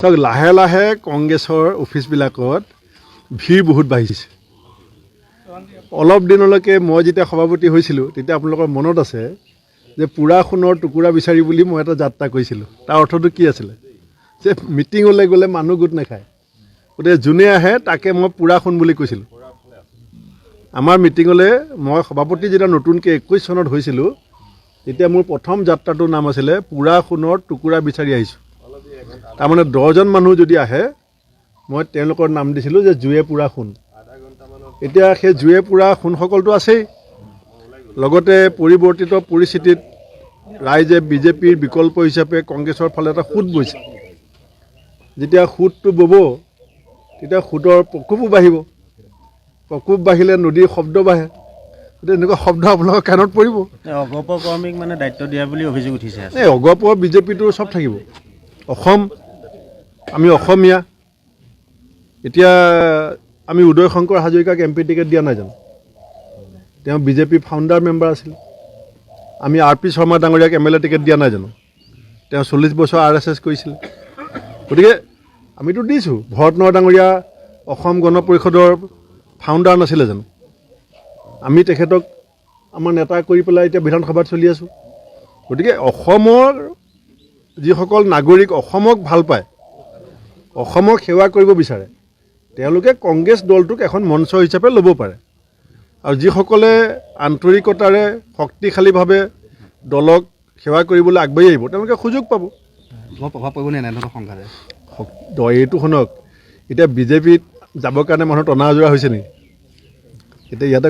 চাওক লাহে লাহে কংগ্ৰেছৰ অফিচবিলাকত ভিৰ বহুত বাঢ়িছে। অলপ দিনলৈকে মই যেতিয়া সভাপতি হৈছিলোঁ তেতিয়া আপোনালোকৰ মনত আছে যে পুৰা সোণৰ টুকুৰা বিচাৰি বুলি মই এটা যাত্ৰা কৰিছিলোঁ। তাৰ অৰ্থটো কি আছিলে যে মিটিঙলৈ গ'লে মানুহ গোট নাখায়, গতিকে যোনে আহে তাকে মই পুৰা সোণ বুলি কৈছিলোঁ। আমাৰ মিটিঙলৈ মই সভাপতি যেতিয়া নতুনকৈ 21 চনত হৈছিলোঁ তেতিয়া মোৰ প্ৰথম যাত্ৰাটোৰ নাম আছিলে পুৰা সোণৰ টুকুৰা বিচাৰি আহিছোঁ। তাৰমানে 10জন মানুহ যদি আহে মই তেওঁলোকৰ নাম দিছিলোঁ যে জুয়ে পুৰা সোণ। এতিয়া সেই জুয়ে পুৰা সোণসকলটো আছেই, লগতে পৰিৱৰ্তিত পৰিস্থিতিত ৰাইজে বিজেপিৰ বিকল্প হিচাপে কংগ্ৰেছৰ ফালে এটা সুত বৈছে। যেতিয়া সুতটো বব তেতিয়া সুতৰ প্ৰকোপো বাঢ়িব, প্ৰকোপ বাঢ়িলে নদীৰ শব্দ বাঢ়ে, গতিকে এনেকুৱা শব্দ আপোনালোকৰ কাণত পৰিব। অগপ কৰ্মীক মানে দায়িত্ব দিয়া বুলি অভিযোগ উঠিছে। এই অগপ বিজেপিটো চব থাকিব। অসম, আমি অসমীয়া। এতিয়া আমি উদয় শংকৰ হাজৰিকাক MP টিকেট দিয়া নাই জানো? তেওঁ বিজেপি ফাউণ্ডাৰ মেম্বাৰ আছিল। আমি RP শৰ্মা ডাঙৰীয়াক MLA টিকেট দিয়া নাই জানো? তেওঁ 40 বছৰ RSS কৰিছিল। গতিকে আমিতো দিছোঁ। ভৰত নৰহ ডাঙৰীয়া অসম গণ পৰিষদৰ ফাউণ্ডাৰ নাছিলে জানো? আমি তেখেতক আমাৰ নেতা কৰি পেলাই এতিয়া বিধানসভাত চলি আছোঁ। গতিকে অসমৰ যিসকল নাগৰিক অসমক ভাল পায়, অসমক সেৱা কৰিব বিচাৰে, তেওঁলোকে কংগ্ৰেছ দলটোক এখন মঞ্চ হিচাপে ল'ব পাৰে। আৰু যিসকলে আন্তৰিকতাৰে শক্তিশালীভাৱে দলক সেৱা কৰিবলৈ আগবাঢ়ি আহিব তেওঁলোকে সুযোগ পাব। প্ৰভাৱ পৰিব নে এনেধৰণৰ সংঘাতে? এইটো শুনক, এতিয়া বিজেপিত যাবৰ কাৰণে মানুহ টনা আজোৰা হৈছে নেকি? এতিয়া ইয়াতে